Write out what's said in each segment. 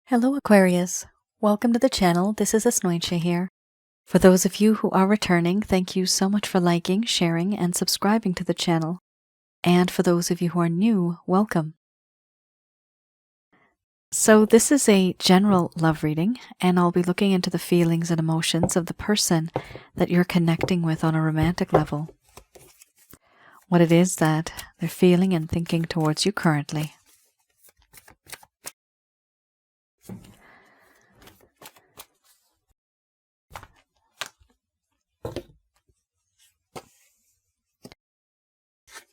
Hello Aquarius, welcome to the channel. This is Asnointia here. For those of you who are returning, thank you so much for liking, sharing, and subscribing to the channel. And for those of you who are new, welcome. So this is a general love reading, and I'll be looking into the feelings and emotions of the person that you're connecting with on a romantic level. What it is that they're feeling and thinking towards you currently.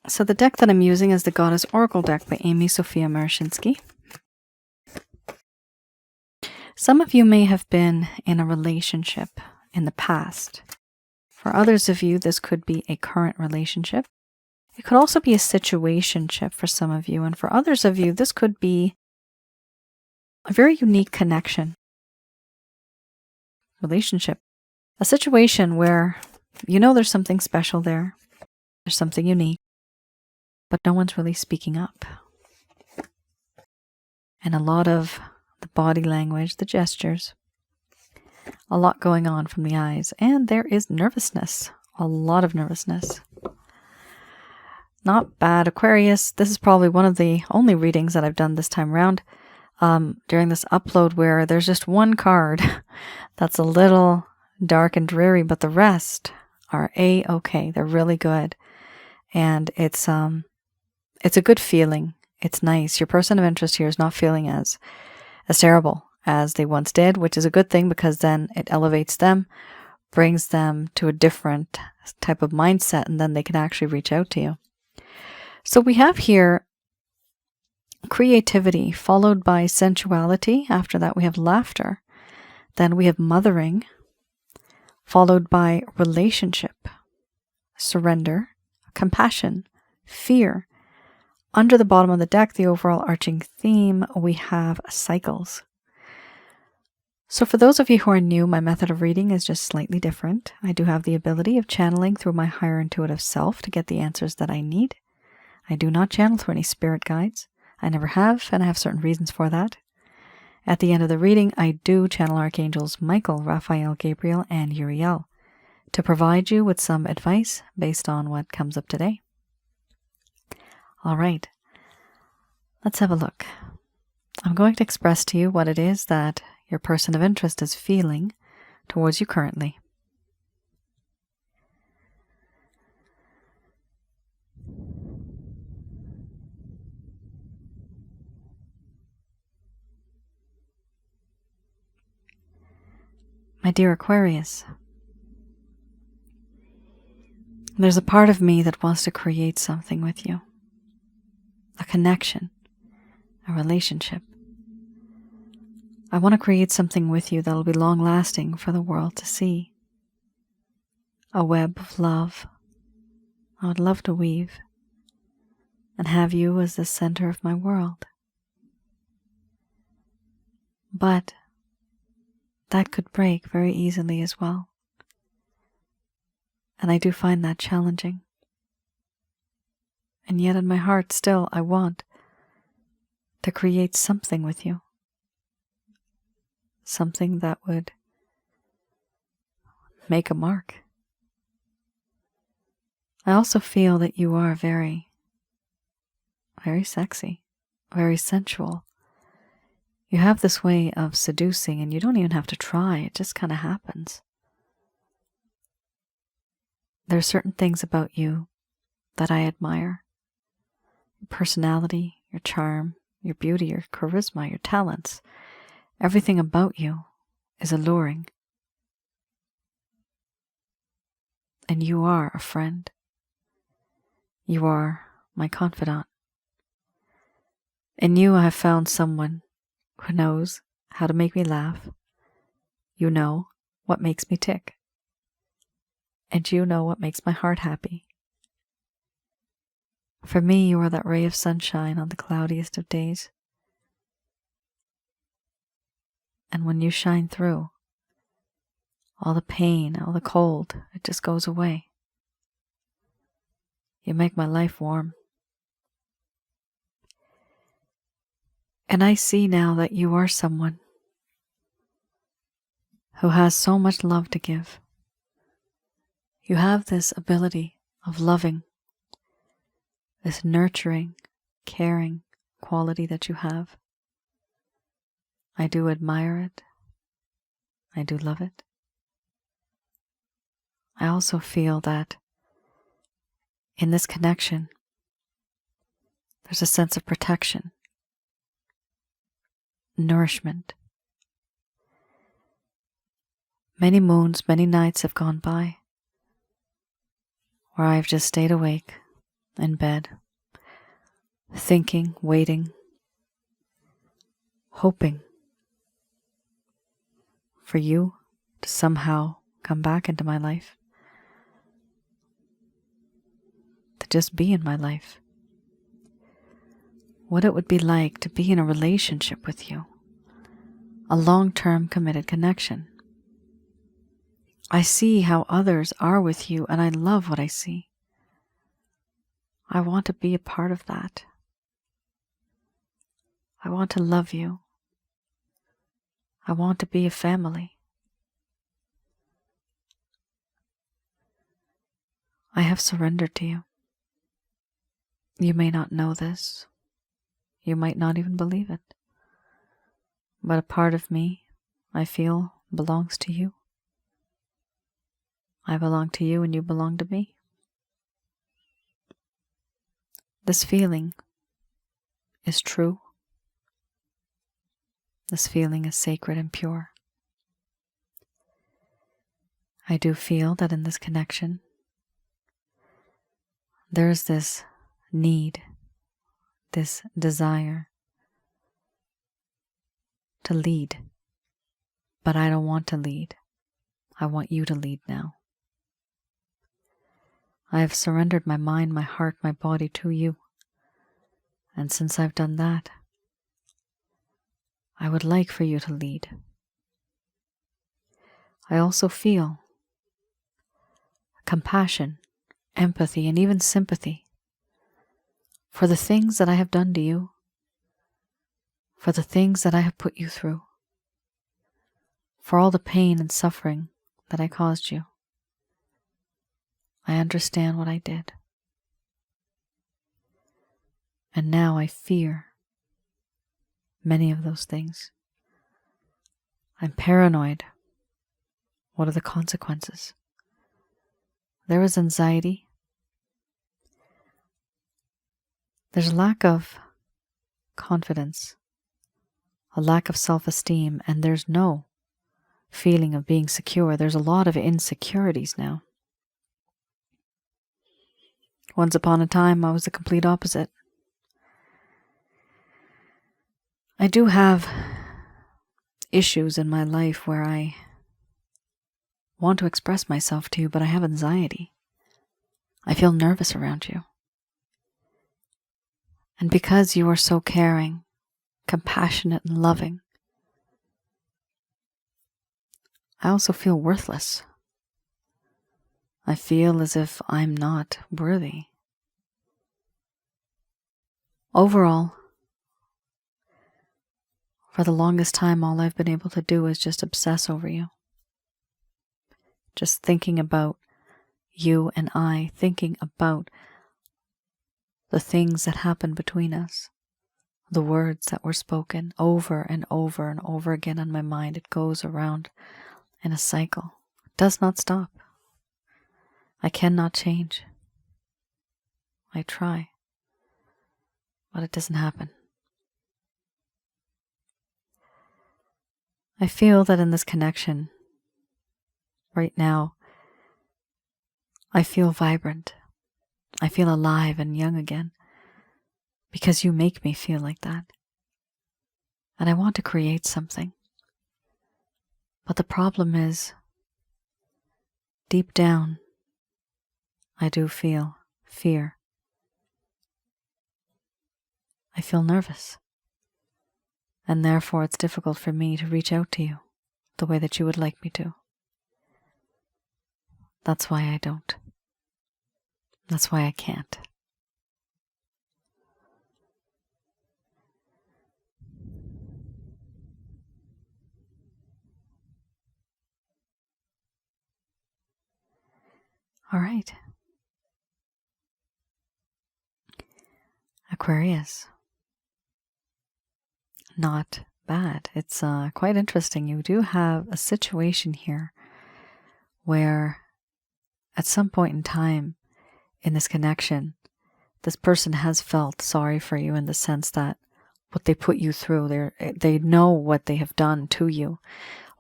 So the deck that I'm using is the Goddess Oracle deck by Amy Sophia Marashinsky. Some of you may have been in a relationship in the past. For others of you, this could be a current relationship. It could also be a situationship for some of you. And for others of you, this could be a very unique connection. Relationship. A situation where you know there's something special there. There's something unique. But no one's really speaking up. And a lot of the body language, the gestures, a lot going on from the eyes. And there is nervousness, a lot of nervousness. Not bad, Aquarius. This is probably one of the only readings that I've done this time around during this upload where there's just one card that's a little dark and dreary, but the rest are A-okay. They're really good. And it's a good feeling. It's nice. Your person of interest here is not feeling as terrible as they once did, which is a good thing because then it elevates them, brings them to a different type of mindset, and then they can actually reach out to you. So we have here creativity followed by sensuality. After that we have laughter. Then we have mothering followed by relationship, surrender, compassion, fear. Under the bottom of the deck, the overall arching theme, we have cycles. So for those of you who are new, my method of reading is just slightly different. I do have the ability of channeling through my higher intuitive self to get the answers that I need. I do not channel through any spirit guides. I never have, and I have certain reasons for that. At the end of the reading, I do channel Archangels Michael, Raphael, Gabriel, and Uriel to provide you with some advice based on what comes up today. All right, let's have a look. I'm going to express to you what it is that your person of interest is feeling towards you currently. My dear Aquarius, there's a part of me that wants to create something with you. A connection, a relationship. I want to create something with you that'll be long-lasting for the world to see. A web of love I would love to weave and have you as the center of my world. But that could break very easily as well. And I do find that challenging. And yet in my heart still I want to create something with you. Something that would make a mark. I also feel that you are very, very sexy, very sensual. You have this way of seducing and you don't even have to try. It just kind of happens. There are certain things about you that I admire. Your personality, your charm, your beauty, your charisma, your talents. Everything about you is alluring. And you are a friend. You are my confidant. In you I have found someone who knows how to make me laugh. You know what makes me tick. And you know what makes my heart happy. For me, you are that ray of sunshine on the cloudiest of days. And when you shine through, all the pain, all the cold, it just goes away. You make my life warm. And I see now that you are someone who has so much love to give. You have this ability of loving, this nurturing, caring quality that you have. I do admire it. I do love it. I also feel that in this connection, there's a sense of protection, nourishment. Many moons, many nights have gone by where I've just stayed awake in bed, thinking, waiting, hoping for you to somehow come back into my life, to just be in my life. What it would be like to be in a relationship with you, a long-term committed connection. I see how others are with you, and I love what I see. I want to be a part of that. I want to love you. I want to be a family. I have surrendered to you. You may not know this. You might not even believe it. But a part of me, I feel, belongs to you. I belong to you and you belong to me. This feeling is true. This feeling is sacred and pure. I do feel that in this connection, there's this need, this desire to lead. But I don't want to lead. I want you to lead now. I have surrendered my mind, my heart, my body to you. And since I've done that, I would like for you to lead. I also feel compassion, empathy, and even sympathy for the things that I have done to you, for the things that I have put you through, for all the pain and suffering that I caused you. I understand what I did. And now I fear many of those things. I'm paranoid. What are the consequences? There is anxiety. There's a lack of confidence, a lack of self-esteem, and there's no feeling of being secure. There's a lot of insecurities now. Once upon a time, I was the complete opposite. I do have issues in my life where I want to express myself to you, but I have anxiety. I feel nervous around you. And because you are so caring, compassionate, and loving, I also feel worthless. I feel as if I'm not worthy. Overall, for the longest time, all I've been able to do is just obsess over you. Just thinking about you and I, thinking about the things that happened between us, the words that were spoken over and over and over again on my mind. It goes around in a cycle. It does not stop. I cannot change. I try, but it doesn't happen. I feel that in this connection, right now, I feel vibrant. I feel alive and young again because you make me feel like that. And I want to create something. But the problem is, deep down, I do feel fear. I feel nervous. And therefore it's difficult for me to reach out to you the way that you would like me to. That's why I don't. That's why I can't. All right. Aquarius. Not bad. It's quite interesting. You do have a situation here where at some point in time in this connection, this person has felt sorry for you in the sense that what they put you through, they know what they have done to you.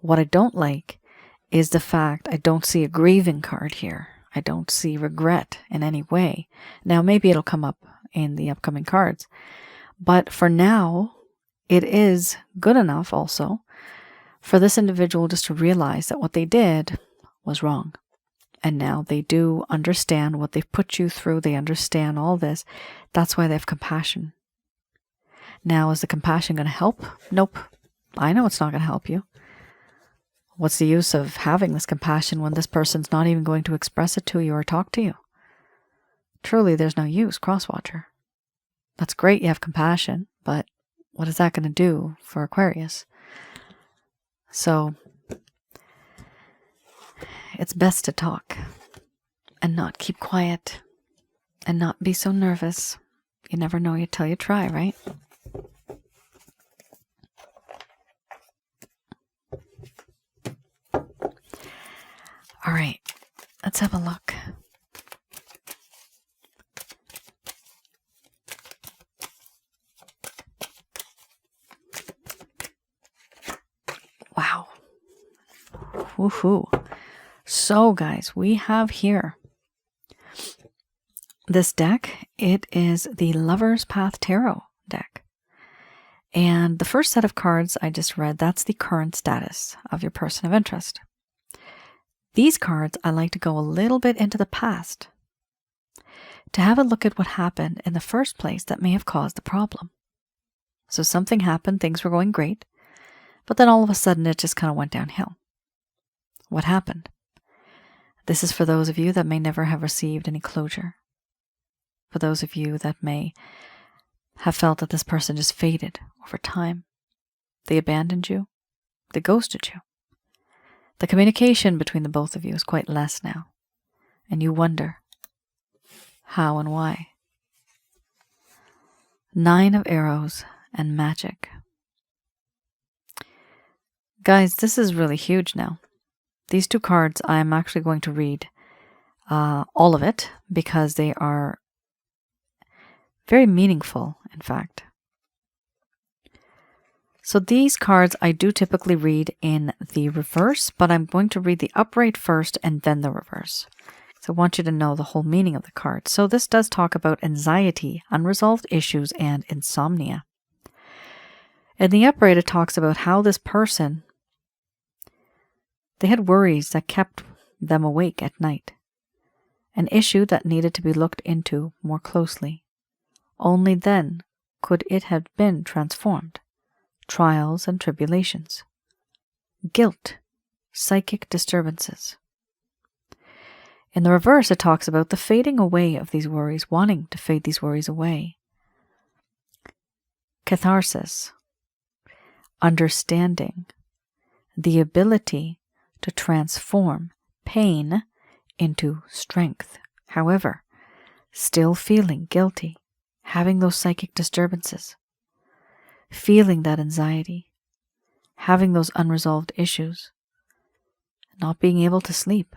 What I don't like is the fact I don't see a grieving card here. I don't see regret in any way. Now, maybe it'll come up in the upcoming cards. But for now, it is good enough also for this individual just to realize that what they did was wrong. And now they do understand what they've put you through. They understand all this. That's why they have compassion. Now, is the compassion going to help? Nope. I know it's not going to help you. What's the use of having this compassion when this person's not even going to express it to you or talk to you? Truly, there's no use, Crosswatcher. That's great you have compassion, but what is that going to do for Aquarius? So, it's best to talk and not keep quiet and not be so nervous. You never know till you try, right? All right, let's have a look. Wow. Woohoo. So, guys, we have here this deck. It is the Lover's Path Tarot deck. And the first set of cards I just read, that's the current status of your person of interest. These cards, I like to go a little bit into the past to have a look at what happened in the first place that may have caused the problem. So something happened, things were going great, but then all of a sudden it just kind of went downhill. What happened? This is for those of you that may never have received any closure. For those of you that may have felt that this person just faded over time. They abandoned you. They ghosted you. The communication between the both of you is quite less now. And you wonder how and why. 9 of Arrows and Magic. Guys, this is really huge now. These 2 cards, I'm actually going to read all of it because they are very meaningful, in fact. So these cards I do typically read in the reverse, but I'm going to read the upright first and then the reverse. So I want you to know the whole meaning of the card. So this does talk about anxiety, unresolved issues, and insomnia. In the upright, it talks about how this person, they had worries that kept them awake at night. An issue that needed to be looked into more closely. Only then could it have been transformed. Trials and tribulations. Guilt. Psychic disturbances. In the reverse, it talks about the fading away of these worries, wanting to fade these worries away. Catharsis. Understanding. The ability to transform pain into strength. However, still feeling guilty, having those psychic disturbances, feeling that anxiety, having those unresolved issues, not being able to sleep.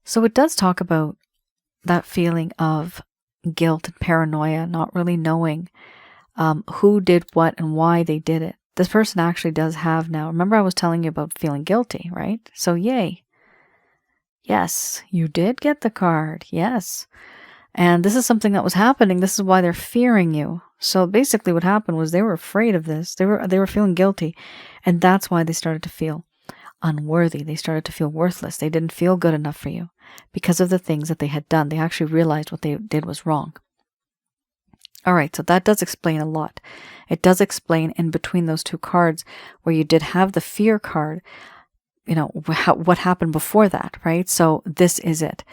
So it does talk about that feeling of guilt and paranoia, not really knowing who did what and why they did it. This person actually does have now, remember I was telling you about feeling guilty, right? So yay. Yes, you did get the card. Yes. And this is something that was happening. This is why they're fearing you. So basically what happened was they were afraid of this. They were feeling guilty. And that's why they started to feel unworthy. They started to feel worthless. They didn't feel good enough for you because of the things that they had done. They actually realized what they did was wrong. All right, so that does explain a lot. It does explain in between those 2 cards where you did have the fear card, you know, what happened before that, right? So this is it.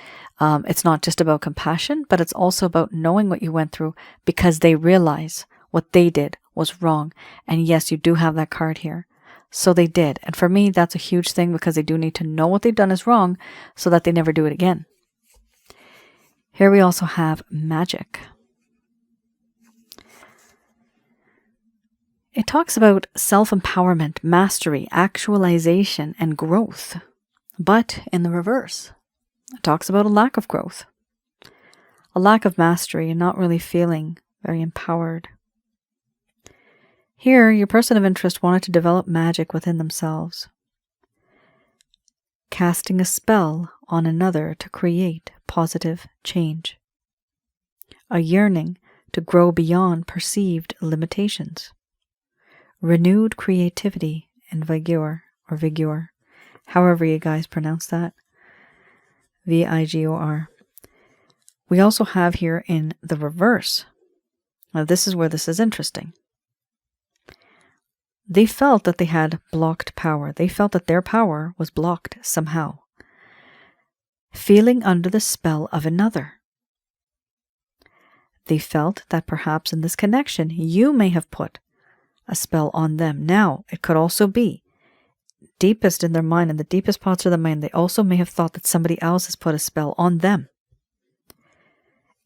It's not just about compassion, but it's also about knowing what you went through because they realize what they did was wrong. And yes, you do have that card here. So they did. And for me, that's a huge thing because they do need to know what they've done is wrong so that they never do it again. Here we also have magic. It talks about self-empowerment, mastery, actualization, and growth. But in the reverse, it talks about a lack of growth, a lack of mastery, and not really feeling very empowered. Here, your person of interest wanted to develop magic within themselves, casting a spell on another to create positive change, a yearning to grow beyond perceived limitations, renewed creativity and vigor, however you guys pronounce that, vigor. We also have here in the reverse. Now this is where this is interesting. They felt that they had blocked power. They felt that their power was blocked somehow, feeling under the spell of another. They felt that perhaps in this connection, you may have put a spell on them. Now, it could also be deepest in their mind, in the deepest parts of the mind, they also may have thought that somebody else has put a spell on them,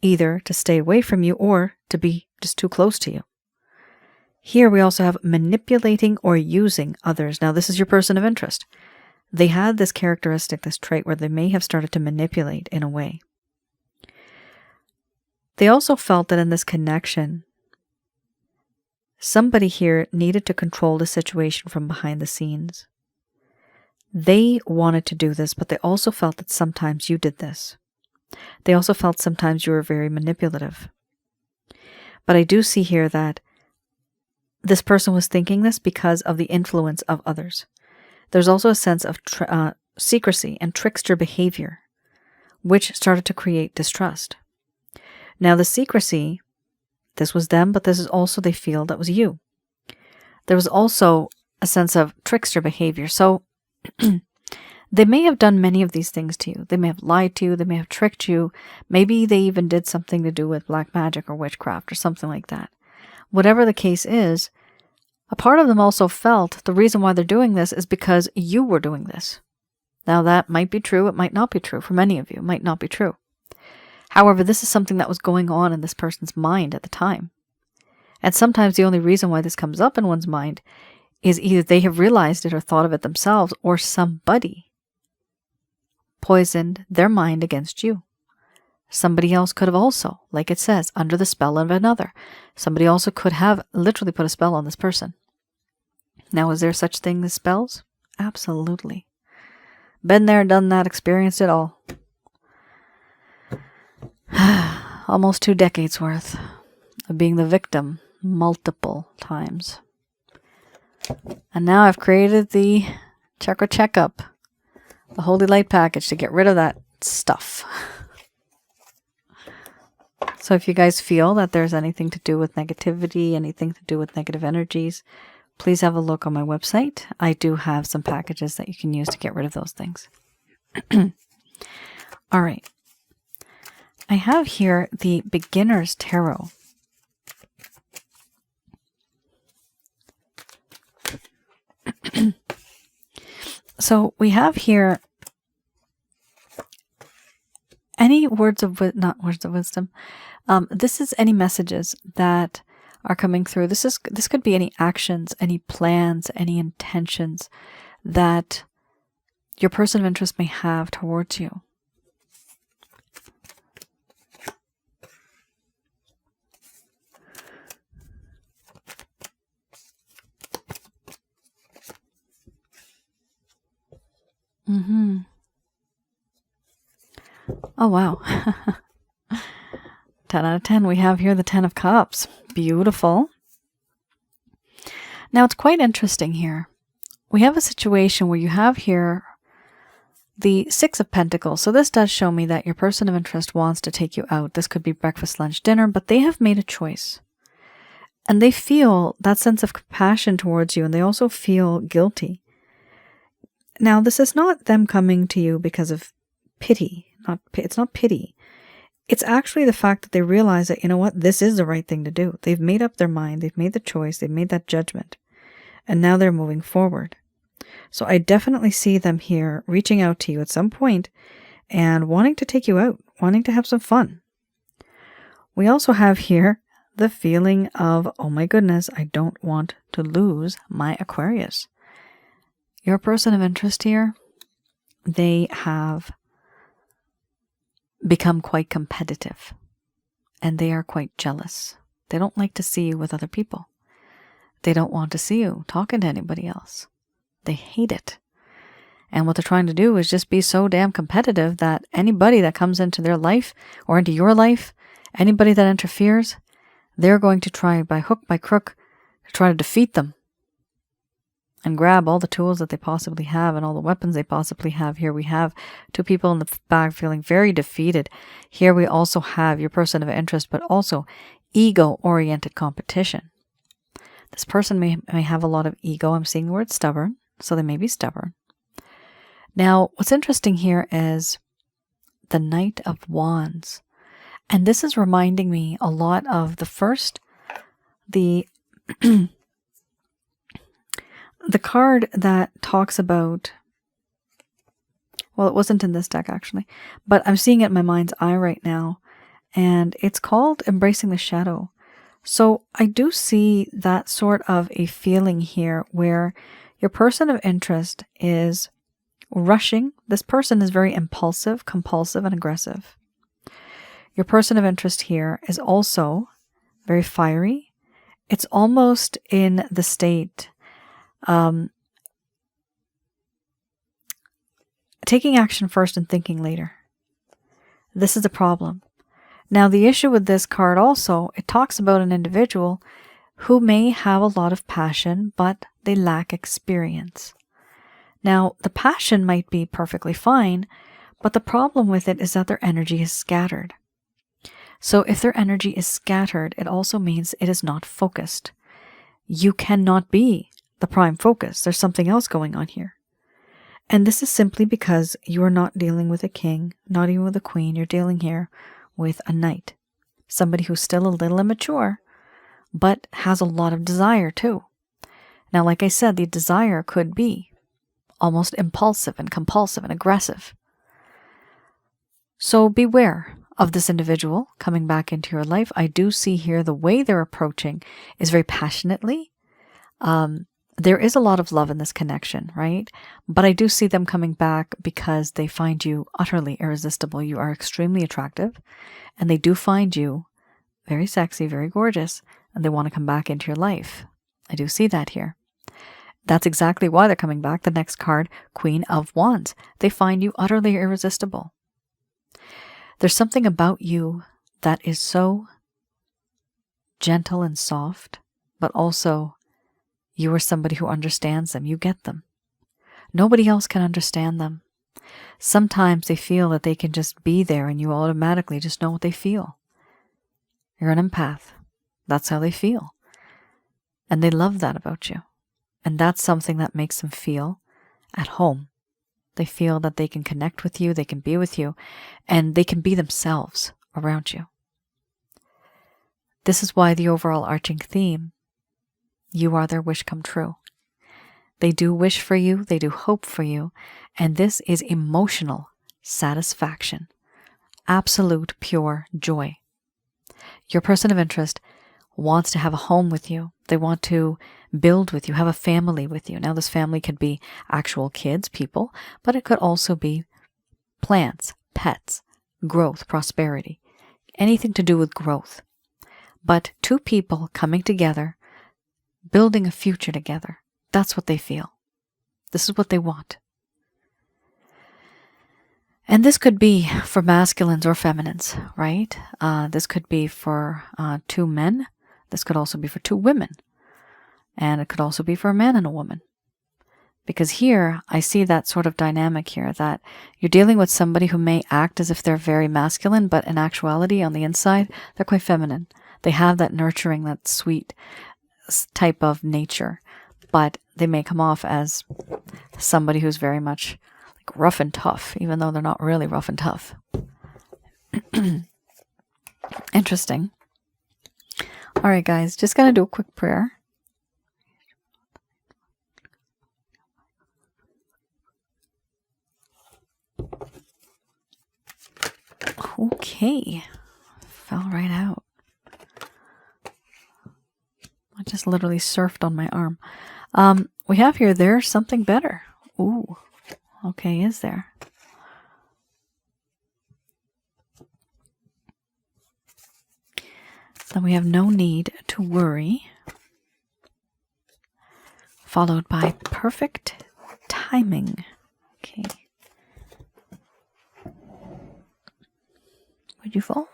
either to stay away from you or to be just too close to you. Here we also have manipulating or using others. Now, this is your person of interest. They had this characteristic, this trait, where they may have started to manipulate in a way. They also felt that in this connection, somebody here needed to control the situation from behind the scenes. They wanted to do this, but they also felt that sometimes you did this. They also felt sometimes you were very manipulative. But I do see here that this person was thinking this because of the influence of others. There's also a sense of secrecy and trickster behavior, which started to create distrust. Now the secrecy, this was them, but this is also they feel that was you. There was also a sense of trickster behavior. So they may have done many of these things to you. They may have lied to you. They may have tricked you. Maybe they even did something to do with black magic or witchcraft or something like that. Whatever the case is, a part of them also felt the reason why they're doing this is because you were doing this. Now that might be true. It might not be true. For many of you, it might not be true. However, this is something that was going on in this person's mind at the time. And sometimes the only reason why this comes up in one's mind is either they have realized it or thought of it themselves, or somebody poisoned their mind against you. Somebody else could have also, like it says, under the spell of another. Somebody also could have literally put a spell on this person. Now, is there such thing as spells? Absolutely. Been there, done that, experienced it all. Almost 2 decades worth of being the victim multiple times. And now I've created the chakra checkup, the Holy Light package to get rid of that stuff. So if you guys feel that there's anything to do with negativity, anything to do with negative energies, please have a look on my website. I do have some packages that you can use to get rid of those things. All right. I have here the Beginner's Tarot. So we have here any words of not words of wisdom. This is any messages that are coming through. This could be any actions, any plans, any intentions that your person of interest may have towards you. Oh, wow. 10 out of 10. We have here the 10 of Cups. Beautiful. Now, it's quite interesting here. We have a situation where you have here the 6 of Pentacles. So this does show me that your person of interest wants to take you out. This could be breakfast, lunch, dinner, but they have made a choice. And they feel that sense of compassion towards you, and they also feel guilty. Now, this is not them coming to you because of pity. It's not pity. It's actually the fact that they realize that, you know what, this is the right thing to do. They've made up their mind. They've made the choice. They've made that judgment. And now they're moving forward. So I definitely see them here reaching out to you at some point and wanting to take you out, wanting to have some fun. We also have here the feeling of, oh my goodness, I don't want to lose my Aquarius. Your person of interest here, they have become quite competitive and they are quite jealous. They don't like to see you with other people. They don't want to see you talking to anybody else. They hate it. And what they're trying to do is just be so damn competitive that anybody that comes into their life or into your life, anybody that interferes, they're going to try by hook, by crook, to try to defeat them and grab all the tools that they possibly have and all the weapons they possibly have. Here we have two people in the back feeling very defeated. Here we also have your person of interest, but also ego-oriented competition. This person may have a lot of ego. I'm seeing the word stubborn, so they may be stubborn. Now, what's interesting here is the Knight of Wands. And this is reminding me a lot of the card that talks about, well, it wasn't in this deck actually, but I'm seeing it in my mind's eye right now, and it's called Embracing the Shadow. So I do see that sort of a feeling here where your person of interest is rushing. This person is very impulsive, compulsive, and aggressive. Your person of interest here is also very fiery. It's almost in the state taking action first and thinking later. This is a problem. Now, the issue with this card also, it talks about an individual who may have a lot of passion, but they lack experience. Now, the passion might be perfectly fine, but the problem with it is that their energy is scattered. So if their energy is scattered, it also means it is not focused. You cannot be the prime focus. There's something else going on here. And this is simply because you are not dealing with a king, not even with a queen. You're dealing here with a knight. Somebody who's still a little immature, but has a lot of desire too. Now, like I said, the desire could be almost impulsive and compulsive and aggressive. So beware of this individual coming back into your life. I do see here the way they're approaching is very passionately. There is a lot of love in this connection, right? But I do see them coming back because they find you utterly irresistible. You are extremely attractive, and they do find you very sexy, very gorgeous, and they want to come back into your life. I do see that here. That's exactly why they're coming back. The next card, Queen of Wands. They find you utterly irresistible. There's something about you that is so gentle and soft, but also you are somebody who understands them. You get them. Nobody else can understand them. Sometimes they feel that they can just be there and you automatically just know what they feel. You're an empath. That's how they feel. And they love that about you. And that's something that makes them feel at home. They feel that they can connect with you, they can be with you, and they can be themselves around you. This is why the overall arching theme, you are their wish come true. They do wish for you, they do hope for you, and this is emotional satisfaction, absolute pure joy. Your person of interest wants to have a home with you. They want to build with you, have a family with you. Now, this family could be actual kids, people, but it could also be plants, pets, growth, prosperity, anything to do with growth. But two people coming together, building a future together, that's what they feel. This is what they want. And this could be for masculines or feminines, right? This could be for two men. This could also be for two women. And it could also be for a man and a woman. Because here, I see that sort of dynamic here, that you're dealing with somebody who may act as if they're very masculine, but in actuality, on the inside, they're quite feminine. They have that nurturing, that sweet type of nature. But they may come off as somebody who's very much like rough and tough, even though they're not really rough and tough. Interesting. All right, guys, just going to do a quick prayer. Okay. Fell right out. I just literally surfed on my arm. We have here, there's something better. Ooh. Okay, is there? Then we have no need to worry. Followed by perfect timing. Okay. Would you fall?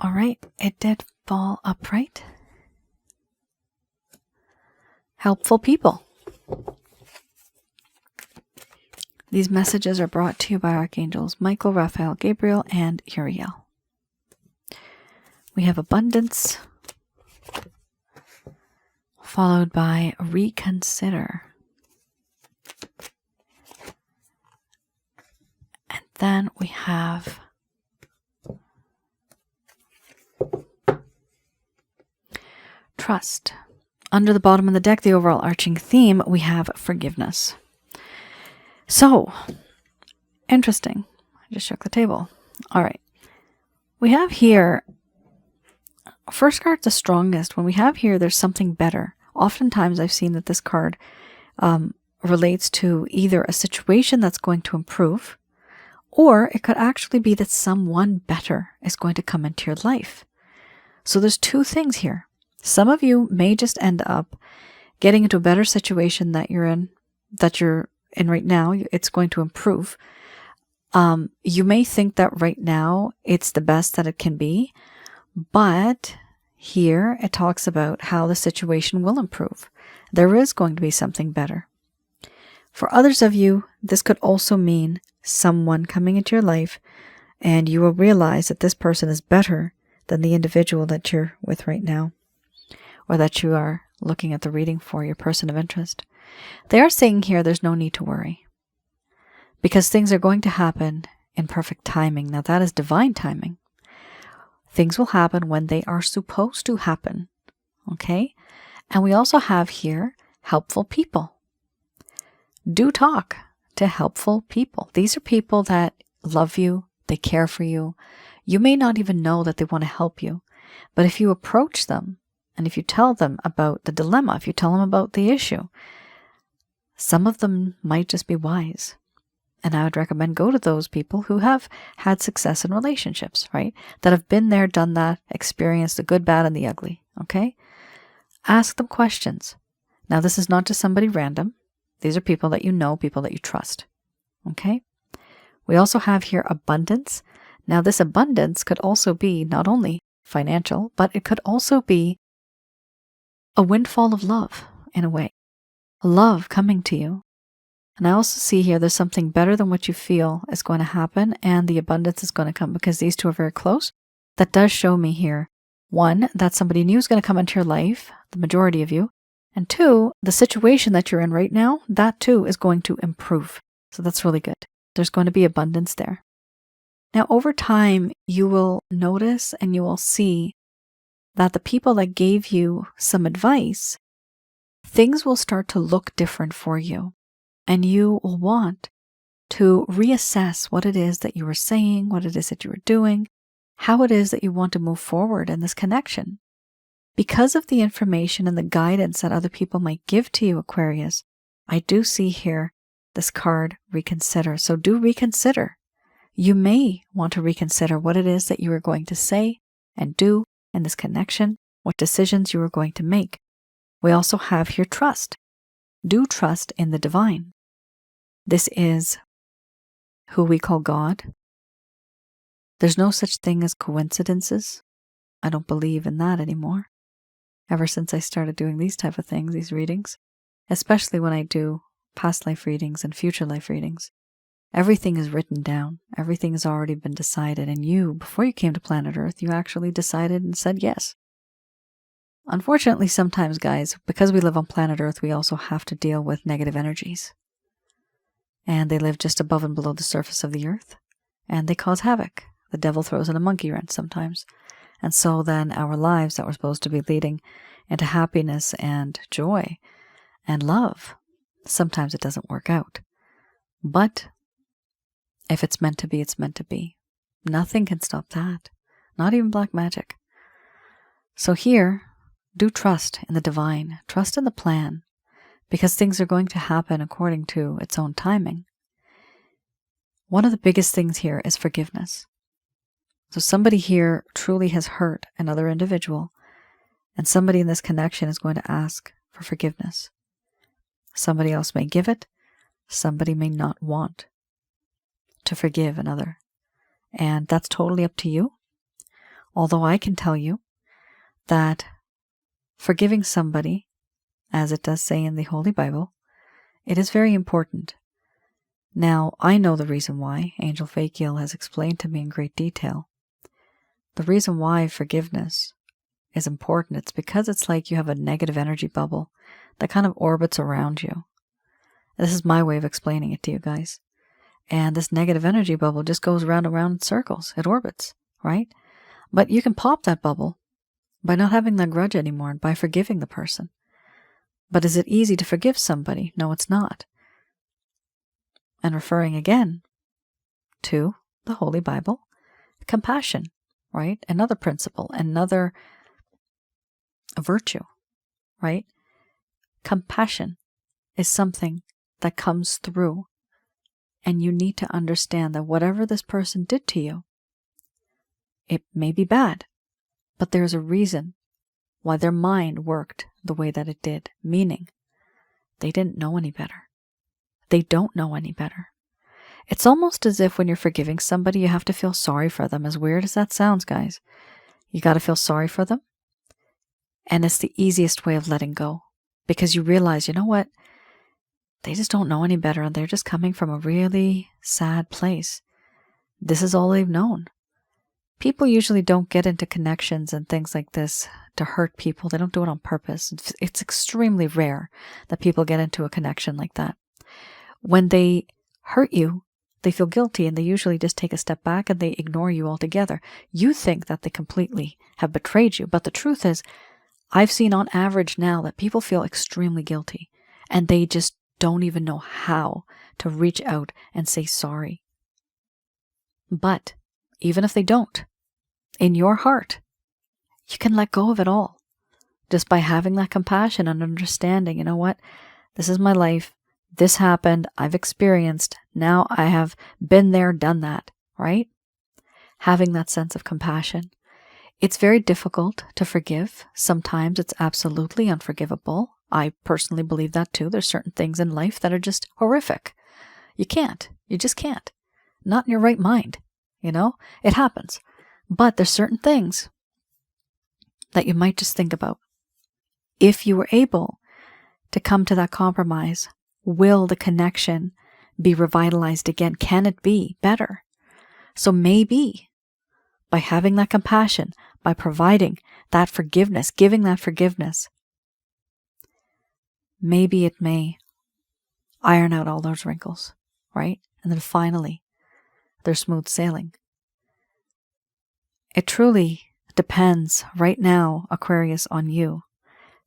All right, it did fall upright. Helpful people. These messages are brought to you by Archangels Michael, Raphael, Gabriel, and Uriel. We have abundance, followed by reconsider. And then we have trust. Under the bottom of the deck, the overall arching theme, we have forgiveness. So, interesting. I just shook the table. All right. We have here, first card's the strongest. When we have here, there's something better. Oftentimes, I've seen that this card relates to either a situation that's going to improve, or it could actually be that someone better is going to come into your life. So there's two things here. Some of you may just end up getting into a better situation that you're in right now. It's going to improve. You may think that right now it's the best that it can be, but here it talks about how the situation will improve. There is going to be something better. For others of you, this could also mean someone coming into your life, and you will realize that this person is better than the individual that you're with right now, or that you are looking at the reading for, your person of interest. They are saying here there's no need to worry, because things are going to happen in perfect timing. Now that is divine timing. Things will happen when they are supposed to happen. Okay? And we also have here helpful people. Do talk to helpful people. These are people that love you, they care for you. You may not even know that they want to help you, but if you approach them and if you tell them about the dilemma, if you tell them about the issue, some of them might just be wise. And I would recommend go to those people who have had success in relationships, right? That have been there, done that, experienced the good, bad, and the ugly, okay? Ask them questions. Now, this is not just somebody random. These are people that you know, people that you trust, okay? We also have here abundance. Now, this abundance could also be not only financial, but it could also be a windfall of love in a way. Love coming to you. And I also see here there's something better than what you feel is going to happen, and the abundance is going to come, because these two are very close. That does show me here, one, that somebody new is going to come into your life, the majority of you, and two, the situation that you're in right now, that too is going to improve. So that's really good. There's going to be abundance there. Now, over time, you will notice and you will see that the people that gave you some advice, things will start to look different for you. And you will want to reassess what it is that you were saying, what it is that you were doing, how it is that you want to move forward in this connection. Because of the information and the guidance that other people might give to you, Aquarius, I do see here this card, reconsider. So do reconsider. You may want to reconsider what it is that you are going to say and do in this connection, what decisions you are going to make. We also have here trust. Do trust in the divine. This is who we call God. There's no such thing as coincidences. I don't believe in that anymore. Ever since I started doing these type of things, these readings, especially when I do past life readings and future life readings, everything is written down. Everything has already been decided. And you, before you came to planet Earth, you actually decided and said yes. Unfortunately, sometimes, guys, because we live on planet Earth, we also have to deal with negative energies. And they live just above and below the surface of the Earth. And they cause havoc. The devil throws in a monkey wrench sometimes. And so then our lives that we're supposed to be leading into happiness and joy and love Sometimes it doesn't work out. But if it's meant to be, it's meant to be. Nothing can stop that. Not even black magic. So here, do trust in the divine. Trust in the plan. Because things are going to happen according to its own timing. One of the biggest things here is forgiveness. So somebody here truly has hurt another individual, and somebody in this connection is going to ask for forgiveness. Somebody else may give it, somebody may not want to forgive another. And that's totally up to you. Although I can tell you that forgiving somebody, as it does say in the Holy Bible, it is very important. Now, I know the reason why. Angel Fakiel has explained to me in great detail. The reason why forgiveness is important, it's because it's like you have a negative energy bubble that kind of orbits around you. This is my way of explaining it to you guys. And this negative energy bubble just goes round and round in circles. It orbits, right? But you can pop that bubble by not having that grudge anymore and by forgiving the person. But is it easy to forgive somebody? No, it's not. And referring again to the Holy Bible, compassion, right? Another principle, another virtue, right? Compassion is something that comes through, and you need to understand that whatever this person did to you, it may be bad, but there's a reason why their mind worked the way that it did, meaning they didn't know any better. They don't know any better. It's almost as if when you're forgiving somebody, you have to feel sorry for them. As weird as that sounds, guys. You got to feel sorry for them. And it's the easiest way of letting go. Because you realize, you know what? They just don't know any better, and they're just coming from a really sad place. This is all they've known. People usually don't get into connections and things like this to hurt people. They don't do it on purpose. It's extremely rare that people get into a connection like that. When they hurt you, they feel guilty, and they usually just take a step back and they ignore you altogether. You think that they completely have betrayed you, but the truth is, I've seen on average now that people feel extremely guilty, and they just don't even know how to reach out and say sorry. But even if they don't, in your heart, you can let go of it all just by having that compassion and understanding, you know what? This is my life. This happened. I've experienced. Now I have been there, done that, right? Having that sense of compassion. It's very difficult to forgive. Sometimes it's absolutely unforgivable. I personally believe that too. There's certain things in life that are just horrific. You can't. You just can't. Not in your right mind. You know? It happens. But there's certain things that you might just think about. If you were able to come to that compromise, will the connection be revitalized again? Can it be better? So maybe by having that compassion, by providing that forgiveness, giving that forgiveness, maybe it may iron out all those wrinkles, right? And then finally, they're smooth sailing. It truly depends right now, Aquarius, on you.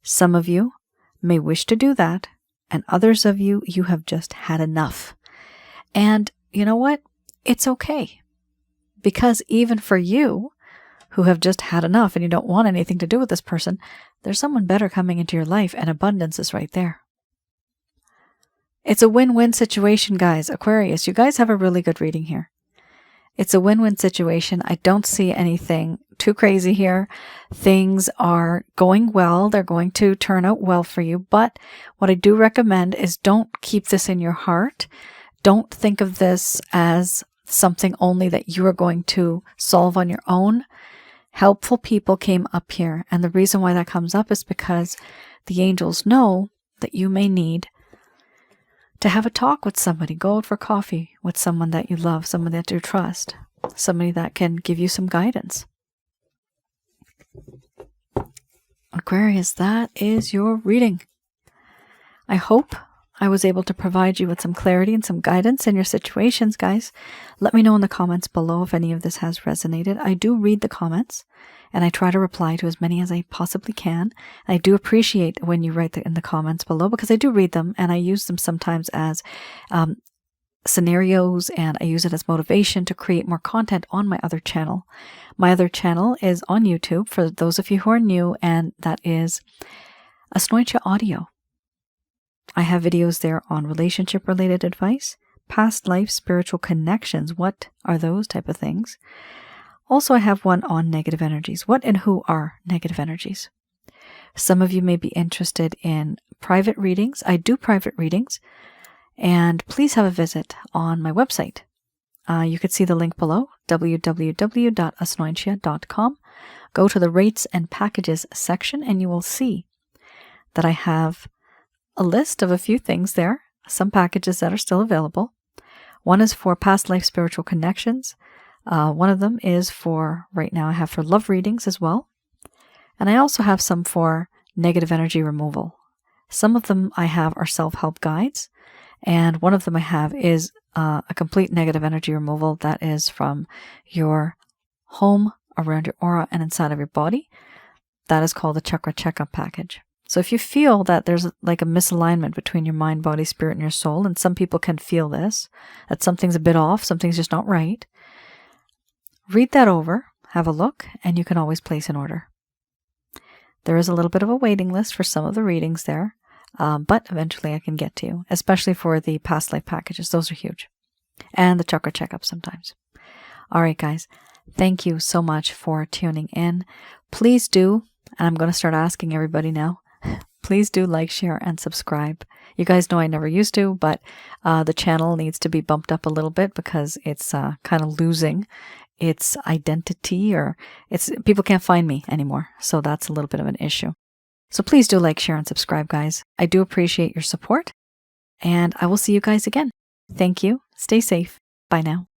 Some of you may wish to do that, and others of you, you have just had enough. And you know what? It's okay. Because even for you, who have just had enough and you don't want anything to do with this person, there's someone better coming into your life, and abundance is right there. It's a win-win situation, guys. Aquarius, you guys have a really good reading here. It's a win-win situation. I don't see anything too crazy here. Things are going well. They're going to turn out well for you. But what I do recommend is don't keep this in your heart. Don't think of this as something only that you are going to solve on your own. Helpful people came up here. And the reason why that comes up is because the angels know that you may need to have a talk with somebody. Go out for coffee with someone that you love, someone that you trust, somebody that can give you some guidance. Aquarius, that is your reading. I hope I was able to provide you with some clarity and some guidance in your situations, guys. Let me know in the comments below if any of this has resonated. I do read the comments, and I try to reply to as many as I possibly can. I do appreciate when you write in the comments below, because I do read them, and I use them sometimes as scenarios, and I use it as motivation to create more content on my other channel. My other channel is on YouTube for those of you who are new, and that is Asnointia Audio. I have videos there on relationship related advice, past life, spiritual connections. What are those type of things? Also, I have one on negative energies. What and who are negative energies? Some of you may be interested in private readings. I do private readings, and please have a visit on my website. You could see the link below, www.asnointia.com. Go to the rates and packages section, and you will see that I have a list of a few things there, some packages that are still available. One is for past life spiritual connections. One of them is for, right now I have for love readings as well. And I also have some for negative energy removal. Some of them I have are self-help guides. And one of them I have is a complete negative energy removal that is from your home, around your aura, and inside of your body. That is called the Chakra Checkup Package. So if you feel that there's like a misalignment between your mind, body, spirit, and your soul, and some people can feel this, that something's a bit off, something's just not right, read that over, have a look, and you can always place an order. There is a little bit of a waiting list for some of the readings there, but eventually I can get to you, especially for the past life packages. Those are huge. And the chakra checkup sometimes. All right, guys. Thank you so much for tuning in. Please do, and I'm going to start asking everybody now, please do like, share, and subscribe. You guys know I never used to, but the channel needs to be bumped up a little bit because it's kind of losing its identity, or people can't find me anymore. So that's a little bit of an issue. So please do like, share, and subscribe, guys. I do appreciate your support, and I will see you guys again. Thank you. Stay safe. Bye now.